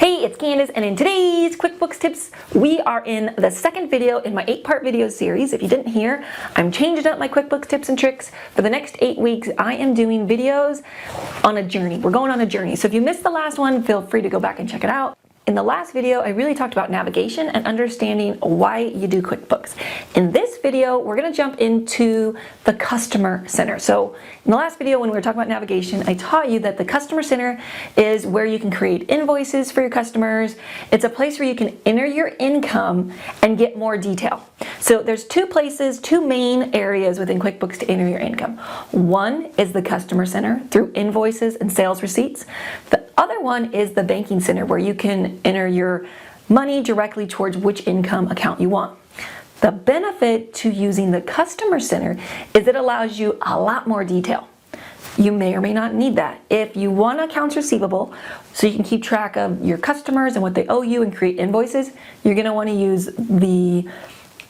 Hey, it's Candus, and in today's QuickBooks tips, we are in the second video in my 8-part video series. If you didn't hear, I'm changing up my QuickBooks tips and tricks. For the next 8 weeks, I am doing videos on a journey. We're going on a journey. So if you missed the last one, feel free to go back and check it out. In the last video, I really talked about navigation and understanding why you do QuickBooks. In this video, we're going to jump into the Customer Center. So in the last video, when we were talking about navigation, I taught you that the Customer Center is where you can create invoices for your customers. It's a place where you can enter your income and get more detail. So there's two main areas within QuickBooks to enter your income. One is the Customer Center through invoices and sales receipts. The other one is the Banking Center, where you can enter your money directly towards which income account you want. The benefit to using the Customer Center is it allows you a lot more detail. You may or may not need that. If you want accounts receivable, so you can keep track of your customers and what they owe you and create invoices, you're going to want to use the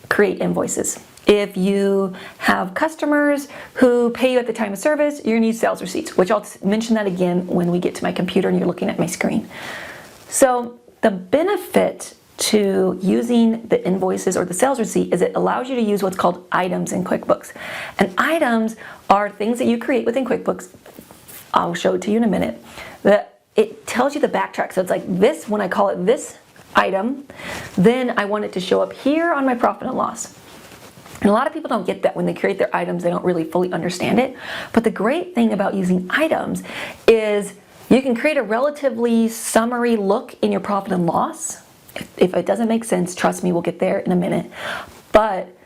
Create Invoices. If you have customers who pay you at the time of service, you're going to use sales receipts, which I'll mention that again when we get to my computer and you're looking at my screen. So the benefit to using the invoices or the sales receipt is it allows you to use what's called items in QuickBooks. And items are things that you create within QuickBooks. I'll show it to you in a minute. It tells you the backtrack. So it's like this, when I call it this item, then I want it to show up here on my profit and loss. And a lot of people don't get that when they create their items, they don't really fully understand it. But the great thing about using items is you can create a relatively summary look in your profit and loss. If it doesn't make sense, trust me, we'll get there in a minute. But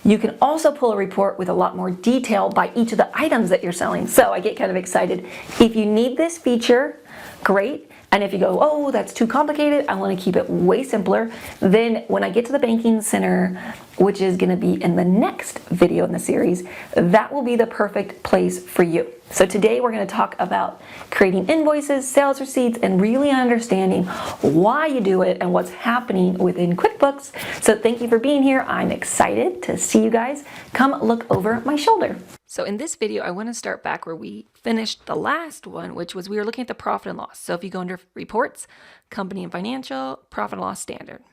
you can also pull a report with a lot more detail by each of the items that you're selling. So I get kind of excited. If you need this feature, great. And if you go, oh, that's too complicated, I want to keep it way simpler, then when I get to the Banking Center, which is going to be in the next video in the series, that will be the perfect place for you. So today we're going to talk about creating invoices, sales receipts, and really understanding why you do it and what's happening within QuickBooks. So thank you for being here. I'm excited to see you guys. Come look over my shoulder. So in this video, I want to start back where we finished the last one, which was we were looking at the profit and loss. So if you go under reports, company and financial, profit and loss standard.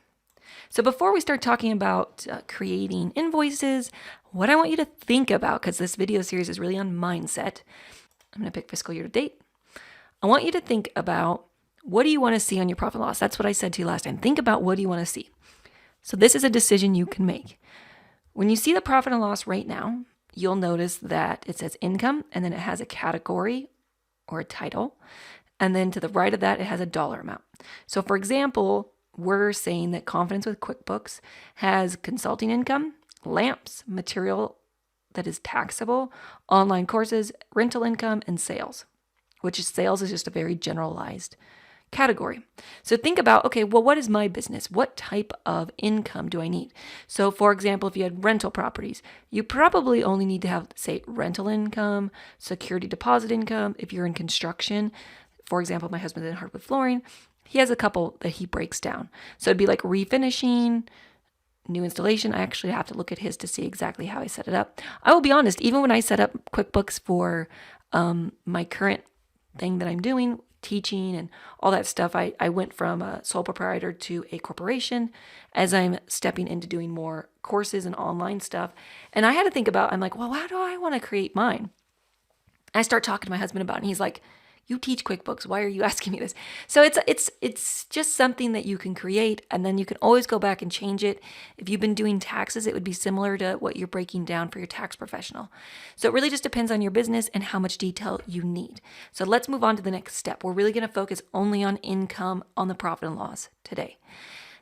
So before we start talking about creating invoices, what I want you to think about, because this video series is really on mindset, I'm going to pick fiscal year to date. I want you to think about what do you want to see on your profit and loss? That's what I said to you last time. Think about what do you want to see. So this is a decision you can make. When you see the profit and loss right now, you'll notice that it says income, and then it has a category or a title. And then to the right of that, it has a dollar amount. So for example, we're saying that Confidence with QuickBooks has consulting income, lamps, material that is taxable, online courses, rental income, and sales, which is sales is just a very generalized category. So think about, okay, well, what is my business? What type of income do I need? So for example, if you had rental properties, you probably only need to have, say, rental income, security deposit income. If you're in construction, for example, my husband's in hardwood flooring, he has a couple that he breaks down. So it'd be like refinishing, new installation. I actually have to look at his to see exactly how I set it up. I will be honest, even when I set up QuickBooks for my current thing that I'm doing, teaching and all that stuff, I went from a sole proprietor to a corporation as I'm stepping into doing more courses and online stuff. And I had to think about, I'm like, well, how do I want to create mine? I start talking to my husband about it, and he's like, you teach QuickBooks. Why are you asking me this? So it's just something that you can create, and then you can always go back and change it. If you've been doing taxes, it would be similar to what you're breaking down for your tax professional. So it really just depends on your business and how much detail you need. So let's move on to the next step. We're really going to focus only on income on the profit and loss today.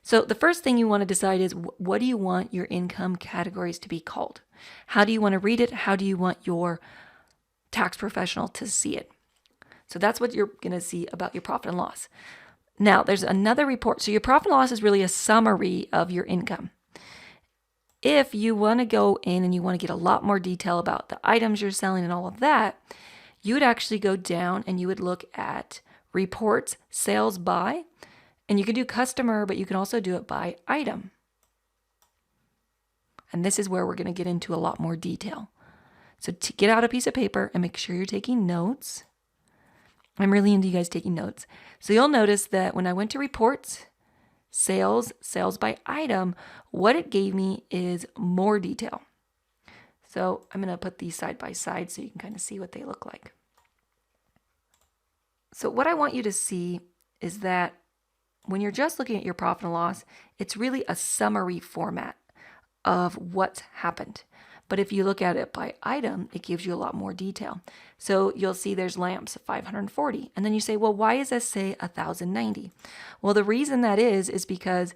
So the first thing you want to decide is, what do you want your income categories to be called? How do you want to read it? How do you want your tax professional to see it? So that's what you're going to see about your profit and loss. Now, there's another report. So your profit and loss is really a summary of your income. If you want to go in and you want to get a lot more detail about the items you're selling and all of that, you would actually go down and you would look at reports, sales by, and you can do customer, but you can also do it by item. And this is where we're going to get into a lot more detail. So to get out a piece of paper and make sure you're taking notes. I'm really into you guys taking notes. So you'll notice that when I went to reports, sales by item, what it gave me is more detail. So I'm going to put these side by side so you can kind of see what they look like. So what I want you to see is that when you're just looking at your profit and loss, it's really a summary format of what's happened. But if you look at it by item, it gives you a lot more detail. So you'll see there's lamps, 540. And then you say, well, why does this say 1,090? Well, the reason that is because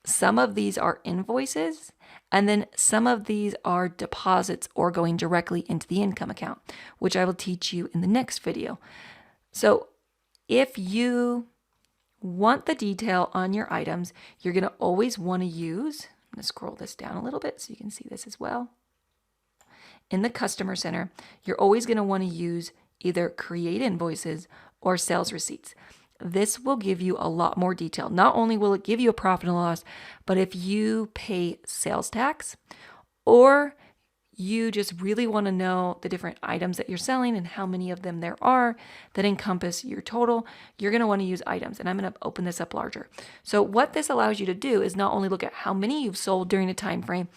some of these are invoices, and then some of these are deposits or going directly into the income account, which I will teach you in the next video. So if you want the detail on your items, you're going to always want to use, I'm going to scroll this down a little bit so you can see this as well. In the Customer Center, you're always going to want to use either Create Invoices or Sales Receipts. This will give you a lot more detail. Not only will it give you a profit and loss, but if you pay sales tax or you just really want to know the different items that you're selling and how many of them there are that encompass your total, you're going to want to use items. And I'm going to open this up larger. So what this allows you to do is not only look at how many you've sold during a time frame,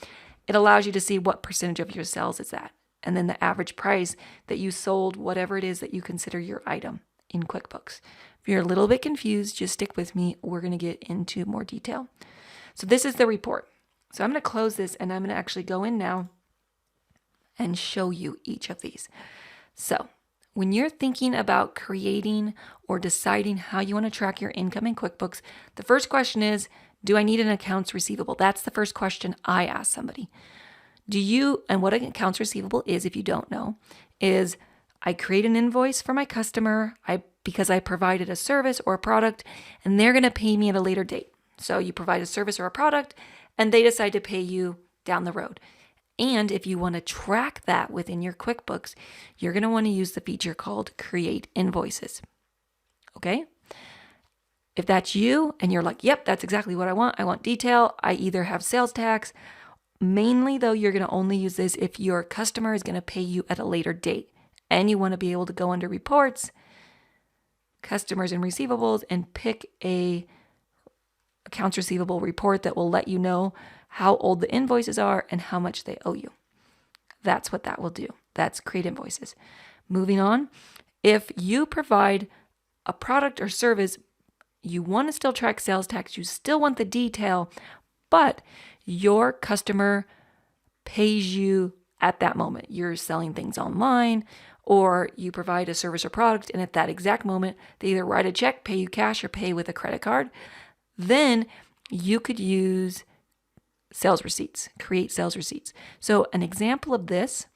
it allows you to see what percentage of your sales it's at, and then the average price that you sold whatever it is that you consider your item in QuickBooks. If you're a little bit confused, just stick with me. We're going to get into more detail. So this is the report. So I'm going to close this and I'm going to actually go in now and show you each of these. So when you're thinking about creating or deciding how you want to track your income in QuickBooks, the first question is, do I need an accounts receivable? That's the first question I ask somebody. And what an accounts receivable is, if you don't know, is I create an invoice for my customer because I provided a service or a product, and they're going to pay me at a later date. So you provide a service or a product, and they decide to pay you down the road. And if you want to track that within your QuickBooks, you're going to want to use the feature called Create Invoices. Okay? If that's you and you're like, yep, that's exactly what I want detail. I either have sales tax. Mainly, though, you're going to only use this if your customer is going to pay you at a later date. And you want to be able to go under Reports, Customers and Receivables, and pick a accounts receivable report that will let you know how old the invoices are and how much they owe you. That's what that will do. That's Create Invoices. Moving on, if you provide a product or service, you want to still track sales tax, you still want the detail, but your customer pays you at that moment. You're selling things online, or you provide a service or product, and at that exact moment, they either write a check, pay you cash, or pay with a credit card. Then you could use sales receipts, create sales receipts. So an example of this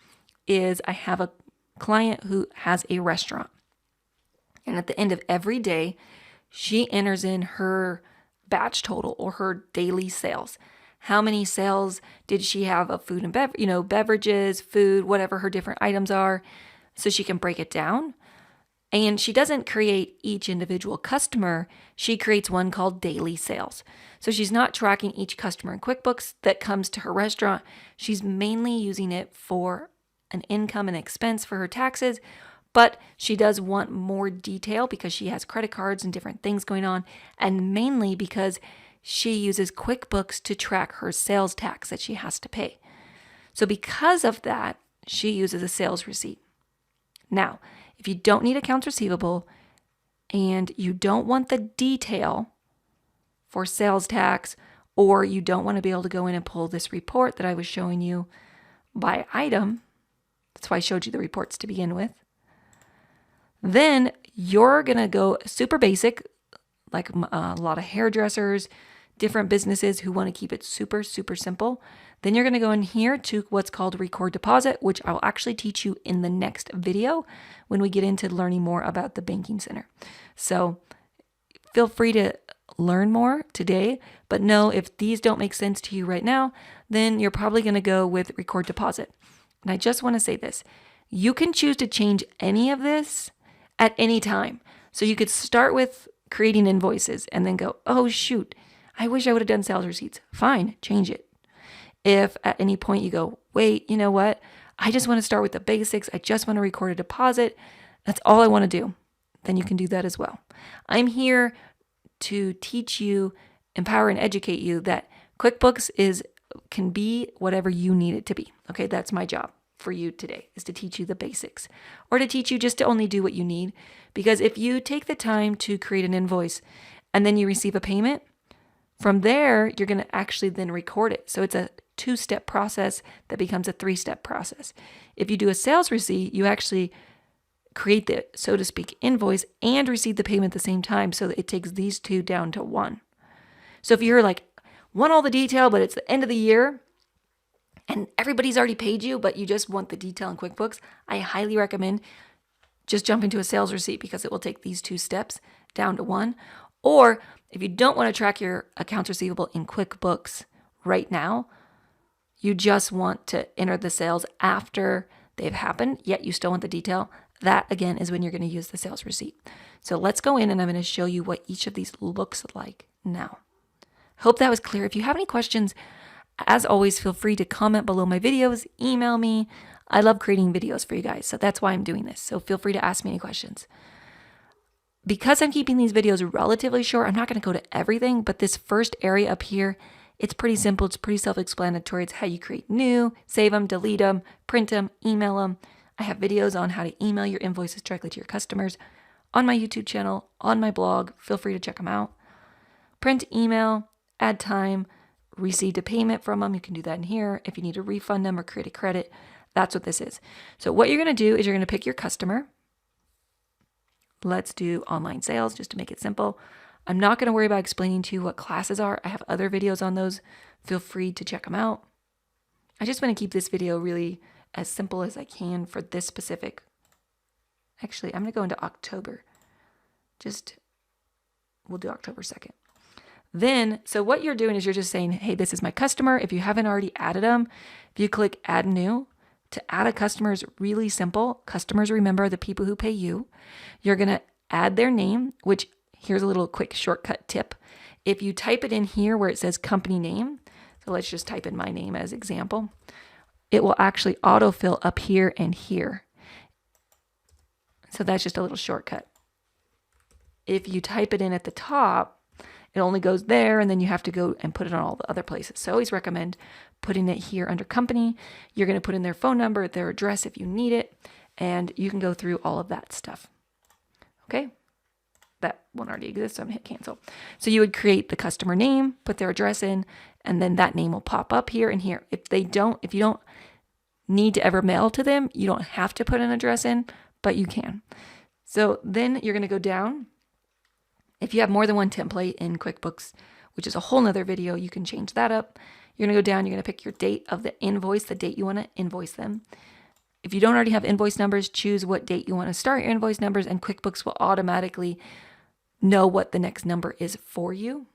is I have a client who has a restaurant. And at the end of every day, she enters in her batch total or her daily sales. How many sales did she have of food and beverages, food, whatever her different items are, so she can break it down. And she doesn't create each individual customer. She creates one called daily sales. So she's not tracking each customer in QuickBooks that comes to her restaurant. She's mainly using it for an income and expense for her taxes, but she does want more detail because she has credit cards and different things going on, and mainly because she uses QuickBooks to track her sales tax that she has to pay. So because of that, she uses a sales receipt. Now, if you don't need accounts receivable and you don't want the detail for sales tax, or you don't want to be able to go in and pull this report that I was showing you by item, that's why I showed you the reports to begin with, then you're going to go super basic, like a lot of hairdressers, different businesses who want to keep it super, super simple. Then you're going to go in here to what's called Record Deposit, which I'll actually teach you in the next video when we get into learning more about the banking center. So feel free to learn more today, but know if these don't make sense to you right now, then you're probably going to go with Record Deposit. And I just want to say this. You can choose to change any of this at any time. So you could start with creating invoices and then go, oh shoot, I wish I would have done sales receipts. Fine, change it. If at any point you go, wait, you know what? I just want to start with the basics. I just want to record a deposit. that's all I want to do, then you can do that as well. I'm here to teach you, empower, and educate you that QuickBooks can be whatever you need it to be. Okay, that's my job for you today, is to teach you the basics, or to teach you just to only do what you need. Because if you take the time to create an invoice and then you receive a payment, from there, you're going to actually then record it. So it's a 2-step process that becomes a 3-step process. If you do a sales receipt, you actually create the, so to speak, invoice and receive the payment at the same time, so that it takes these two down to one. So if you're like, want all the detail, but it's the end of the year and everybody's already paid you, but you just want the detail in QuickBooks, I highly recommend just jump into a sales receipt, because it will take these 2 steps down to one. Or if you don't want to track your accounts receivable in QuickBooks right now, you just want to enter the sales after they've happened, yet you still want the detail, that again is when you're going to use the sales receipt. So let's go in and I'm going to show you what each of these looks like now. Hope that was clear. If you have any questions, as always, feel free to comment below my videos, email me. I love creating videos for you guys, so that's why I'm doing this. So feel free to ask me any questions. Because I'm keeping these videos relatively short, I'm not going to go to everything, but this first area up here, it's pretty simple. It's pretty self-explanatory. It's how you create new, save them, delete them, print them, email them. I have videos on how to email your invoices directly to your customers on my YouTube channel, on my blog. Feel free to check them out. Print, email, add time, received a payment from them. You can do that in here. If you need to refund them or create a credit, that's what this is. So what you're going to do is you're going to pick your customer. Let's do online sales just to make it simple. I'm not going to worry about explaining to you what classes are. I have other videos on those. Feel free to check them out. I just want to keep this video really as simple as I can for this specific. Actually, I'm going to go into October. We'll do October 2nd. Then, so what you're doing is you're just saying, hey, this is my customer. If you haven't already added them, if you click add new, to add a customer is really simple. Customers, remember, the people who pay you. You're going to add their name, which here's a little quick shortcut tip. If you type it in here where it says company name, so let's just type in my name as example, it will actually autofill up here and here. So that's just a little shortcut. If you type it in at the top, it only goes there, and then you have to go and put it on all the other places. So I always recommend putting it here under company. You're going to put in their phone number, their address if you need it, and you can go through all of that stuff. Okay? That one already exists, so I'm going to hit cancel. So you would create the customer name, put their address in, and then that name will pop up here and here. If you don't need to ever mail to them, you don't have to put an address in, but you can. So then you're going to go down. If you have more than one template in QuickBooks, which is a whole nother video, you can change that up. You're going to go down, you're going to pick your date of the invoice, the date you want to invoice them. If you don't already have invoice numbers, choose what date you want to start your invoice numbers, and QuickBooks will automatically know what the next number is for you.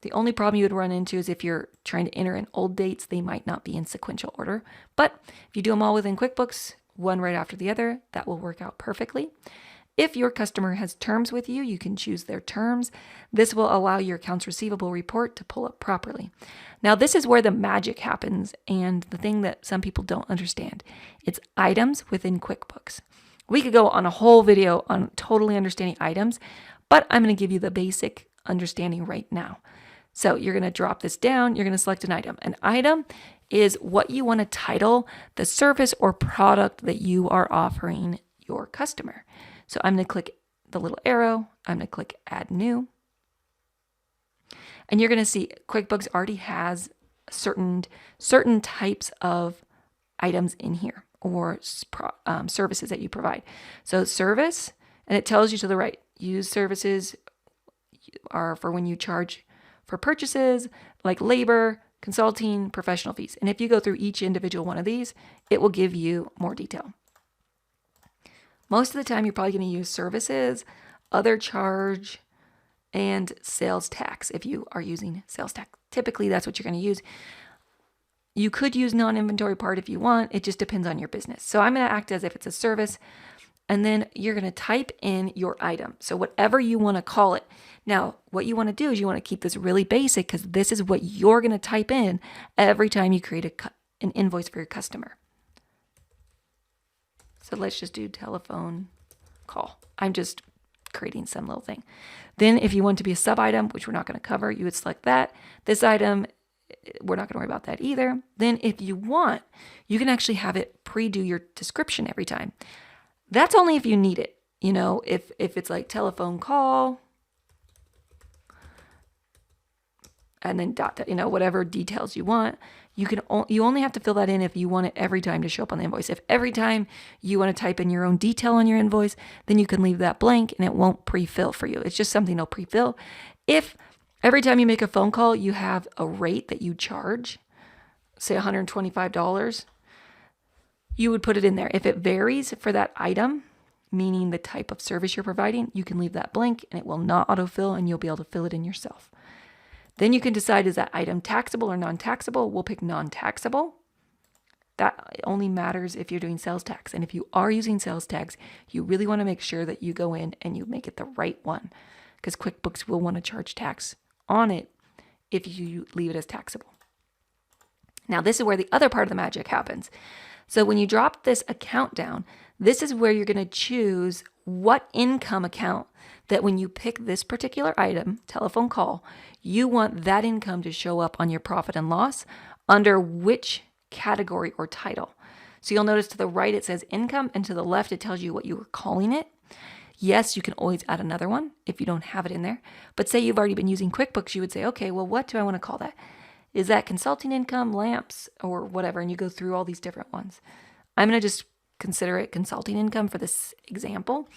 The only problem you would run into is if you're trying to enter in old dates, they might not be in sequential order. But if you do them all within QuickBooks, one right after the other, that will work out perfectly. If your customer has terms with you, you can choose their terms. This will allow your accounts receivable report to pull up properly. Now, this is where the magic happens, and the thing that some people don't understand. It's items within QuickBooks. We could go on a whole video on totally understanding items, but I'm going to give you the basic understanding right now. So you're going to drop this down. You're going to select an item. An item is what you want to title the service or product that you are offering your customer. So I'm going to click the little arrow. I'm going to click add new. And you're going to see QuickBooks already has certain types of items in here, or services that you provide. So service, and it tells you to the right, use services are for when you charge for purchases like labor, consulting, professional fees. And if you go through each individual one of these, it will give you more detail. Most of the time, you're probably going to use services, other charge, and sales tax if you are using sales tax. Typically, that's what you're going to use. You could use non-inventory part if you want. It just depends on your business. So I'm going to act as if it's a service, and then you're going to type in your item. So whatever you want to call it. Now, what you want to do is you want to keep this really basic, because this is what you're going to type in every time you create an invoice for your customer. So let's just do telephone call. I'm just creating some little thing. Then if you want to be a sub item, which we're not going to cover, you would select that. This item, we're not going to worry about that either. Then if you want, you can actually have it pre-do your description every time. That's only if you need it. You know, if it's like telephone call, and then whatever details you want, you only have to fill that in if you want it every time to show up on the invoice. If every time you want to type in your own detail on your invoice, then you can leave that blank and it won't pre-fill for you. It's just something it'll pre-fill. If every time you make a phone call, you have a rate that you charge, say $125, you would put it in there. If it varies for that item, meaning the type of service you're providing, you can leave that blank and it will not autofill and you'll be able to fill it in yourself. Then you can decide, is that item taxable or non-taxable? We'll pick non-taxable. That only matters if you're doing sales tax. And if you are using sales tax, you really want to make sure that you go in and you make it the right one, because QuickBooks will want to charge tax on it if you leave it as taxable. Now, this is where the other part of the magic happens. So when you drop this account down, this is where you're going to choose what income account that when you pick this particular item, telephone call, you want that income to show up on your profit and loss under which category or title. So you'll notice to the right it says income, and to the left it tells you what you were calling it. Yes, you can always add another one if you don't have it in there. But say you've already been using QuickBooks, you would say, okay, well, what do I want to call that? Is that consulting income, lamps, or whatever? And you go through all these different ones. I'm going to just consider it consulting income for this example.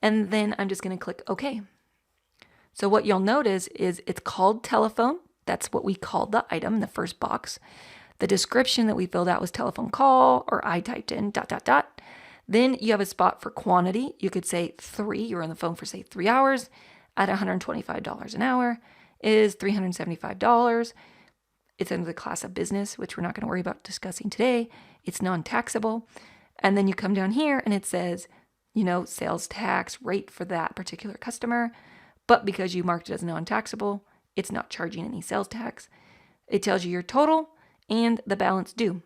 And then I'm just going to click OK. So what you'll notice is it's called telephone. That's what we called the item in the first box. The description that we filled out was telephone call, or I typed in ... Then you have a spot for quantity. You could say 3. You're on the phone for, say, 3 hours at $125 an hour is $375. It's under the class of business, which we're not going to worry about discussing today. It's non-taxable. And then you come down here and it says, sales tax rate for that particular customer. But because you marked it as non-taxable, it's not charging any sales tax. It tells you your total and the balance due.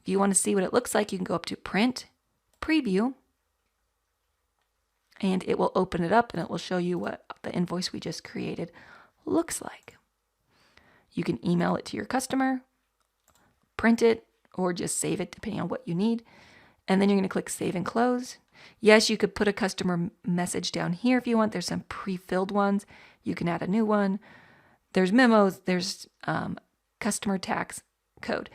If you want to see what it looks like, you can go up to print, preview, and it will open it up and it will show you what the invoice we just created looks like. You can email it to your customer, print it, or just save it depending on what you need. And then you're going to click Save and Close. Yes, you could put a customer message down here if you want. There's some pre-filled ones. You can add a new one. There's memos. There's customer tax code.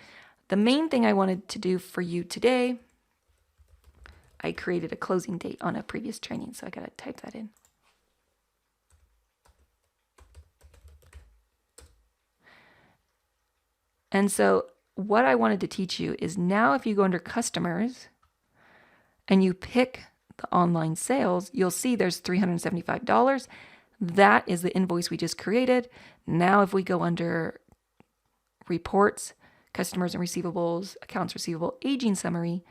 The main thing I wanted to do for you today, I created a closing date on a previous training, so I got to type that in. And so what I wanted to teach you is now if you go under customers and you pick the online sales, you'll see there's $375. That is the invoice we just created. Now if we go under reports, customers and receivables, accounts receivable, aging summary,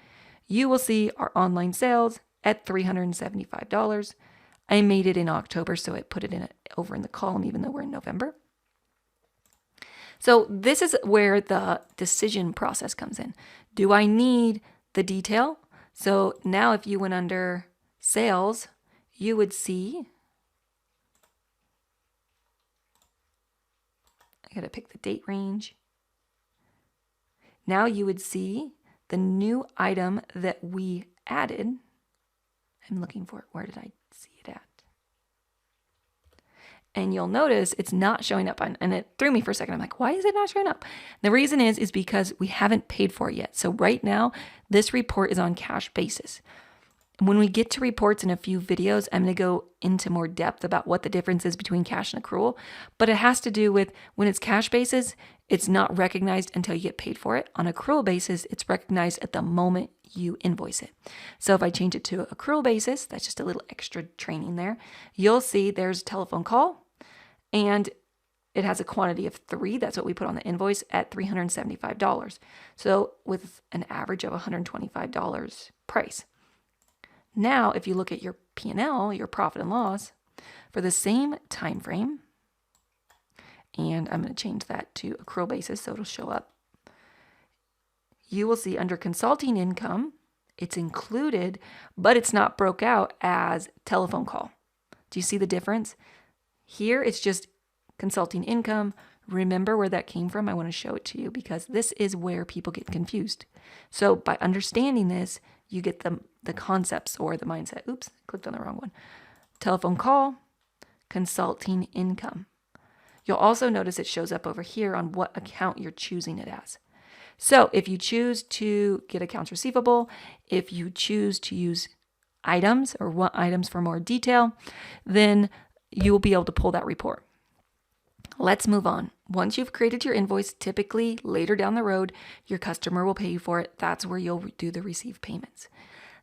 you will see our online sales at $375. I made it in October, so I put it over in the column even though we're in November. So this is where the decision process comes in. Do I need the detail? So now if you went under sales, you would see, I got to pick the date range. Now you would see the new item that we added. I'm looking for it. Where did I see it at? And you'll notice it's not showing up. And it threw me for a second. I'm like, why is it not showing up? The reason is because we haven't paid for it yet. So right now, this report is on cash basis. When we get to reports in a few videos, I'm going to go into more depth about what the difference is between cash and accrual. But it has to do with when it's cash basis, it's not recognized until you get paid for it. On accrual basis, it's recognized at the moment you invoice it. So if I change it to accrual basis, that's just a little extra training there. You'll see there's a telephone call and it has a quantity of 3. That's what we put on the invoice at $375. So with an average of $125 price. Now, if you look at your P&L, your profit and loss, for the same time frame, and I'm going to change that to accrual basis so it'll show up, you will see under consulting income, it's included, but it's not broke out as telephone call. Do you see the difference? Here, it's just consulting income. Remember where that came from? I want to show it to you because this is where people get confused. So by understanding this, you get the concepts or the mindset. Oops, clicked on the wrong one. Telephone call, consulting income. You'll also notice it shows up over here on what account you're choosing it as. So if you choose to get accounts receivable, if you choose to use items or want items for more detail, then you will be able to pull that report. Let's move on. Once you've created your invoice, typically later down the road, your customer will pay you for it. That's where you'll do the receive payments.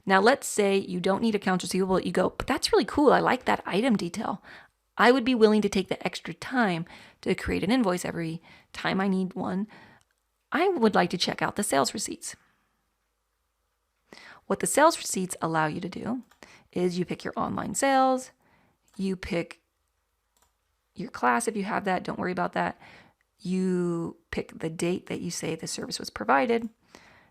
Now, let's say you don't need accounts receivable. You go, but that's really cool. I like that item detail. I would be willing to take the extra time to create an invoice every time I need one. I would like to check out the sales receipts. What the sales receipts allow you to do is you pick your online sales, you pick your class if you have that, don't worry about that. You pick the date that you say the service was provided.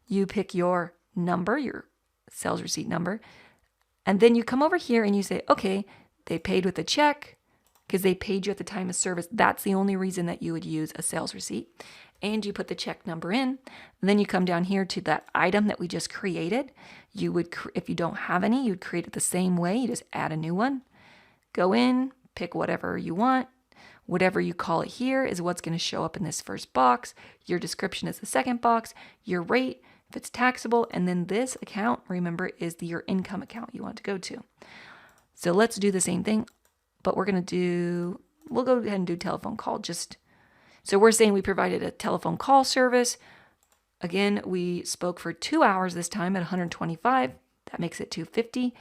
You pick your number, your sales receipt number, and then you come over here and you say, okay, they paid with a check because they paid you at the time of service. That's the only reason that you would use a sales receipt. And you put the check number in. And then you come down here to that item that we just created. You would, if you don't have any, you'd create it the same way. You just add a new one. Go in, pick whatever you want. Whatever you call it here is what's going to show up in this first box. Your description is the second box. Your rate, if it's taxable. And then this account, remember, is your income account you want to go to. So let's do the same thing. But we'll go ahead and do telephone call. So we're saying we provided a telephone call service. Again, we spoke for 2 hours this time at $125. That makes it $250.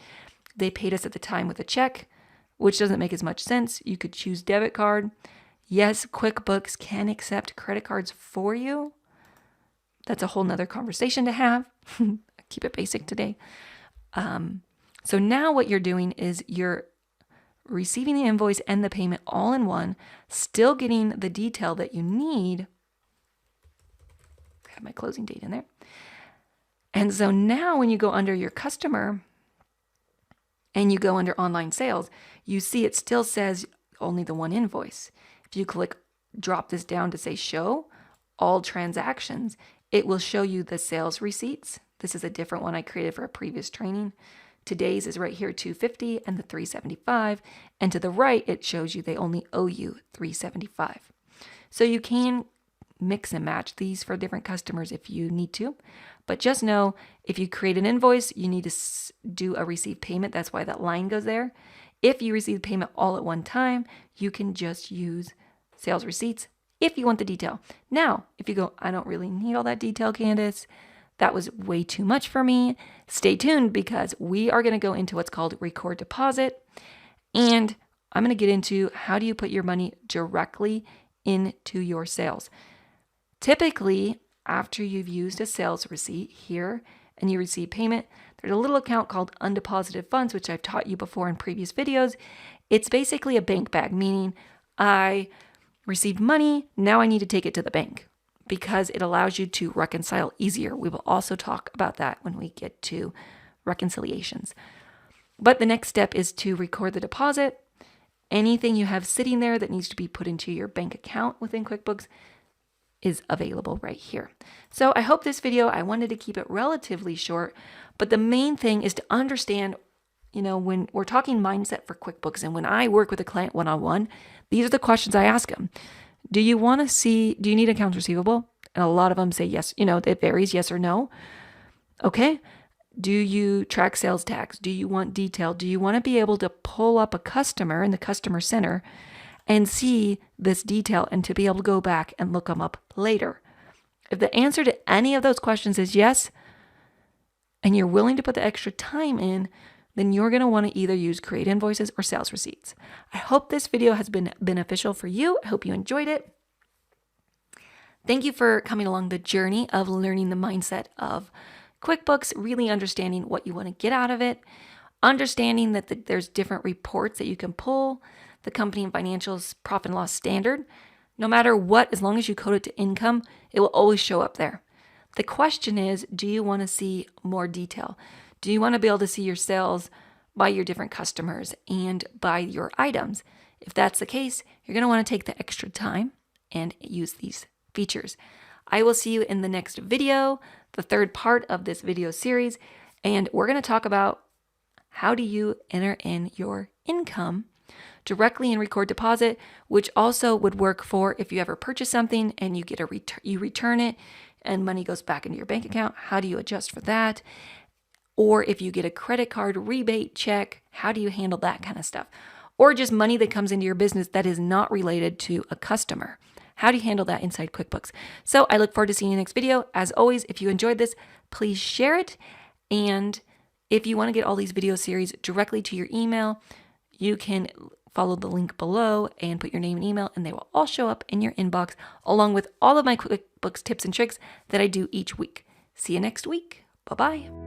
They paid us at the time with a check, which doesn't make as much sense. You could choose debit card. Yes, QuickBooks can accept credit cards for you. That's a whole nother conversation to have. Keep it basic today. So now what you're doing is you're receiving the invoice and the payment all in one, still getting the detail that you need. I have my closing date in there. And so now when you go under your customer and you go under online sales, you see it still says only the one invoice. If you click, drop this down to say show all transactions, it will show you the sales receipts. This is a different one I created for a previous training. Today's is right here, $250 and the $375. And to the right, it shows you they only owe you $375. So you can mix and match these for different customers if you need to. But just know, if you create an invoice, you need to do a receive payment. That's why that line goes there. If you receive payment all at one time, you can just use sales receipts if you want the detail. Now, if you go, I don't really need all that detail, Candus, that was way too much for me, stay tuned because we are going to go into what's called record deposit. And I'm going to get into how do you put your money directly into your sales. Typically, after you've used a sales receipt here and you receive payment, there's a little account called Undeposited Funds, which I've taught you before in previous videos. It's basically a bank bag, meaning I received money, now I need to take it to the bank, because it allows you to reconcile easier. We will also talk about that when we get to reconciliations. But the next step is to record the deposit. Anything you have sitting there that needs to be put into your bank account within QuickBooks is available right here. So I hope this video, I wanted to keep it relatively short, but the main thing is to understand, when we're talking mindset for QuickBooks and when I work with a client one-on-one, these are the questions I ask them. Do you need accounts receivable? And a lot of them say yes. It varies, yes or no. Okay. Do you track sales tax? Do you want detail? Do you want to be able to pull up a customer in the customer center and see this detail and to be able to go back and look them up later? If the answer to any of those questions is yes, and you're willing to put the extra time in, then you're going to want to either use create invoices or sales receipts. I hope this video has been beneficial for you. I hope you enjoyed it. Thank you for coming along the journey of learning the mindset of QuickBooks, really understanding what you want to get out of it, understanding that there's different reports that you can pull, the company and financials profit and loss standard. No matter what, as long as you code it to income, it will always show up there. The question is, do you want to see more detail? Do you want to be able to see your sales by your different customers and by your items? If that's the case, you're going to want to take the extra time and use these features. I will see you in the next video, the third part of this video series, and we're going to talk about how do you enter in your income directly in record deposit, which also would work for if you ever purchase something and you get you return it and money goes back into your bank account. How do you adjust for that? Or if you get a credit card rebate check, how do you handle that kind of stuff? Or just money that comes into your business that is not related to a customer. How do you handle that inside QuickBooks? So I look forward to seeing you in the next video. As always, if you enjoyed this, please share it. And if you want to get all these video series directly to your email, you can follow the link below and put your name and email, and they will all show up in your inbox along with all of my QuickBooks tips and tricks that I do each week. See you next week. Bye-bye.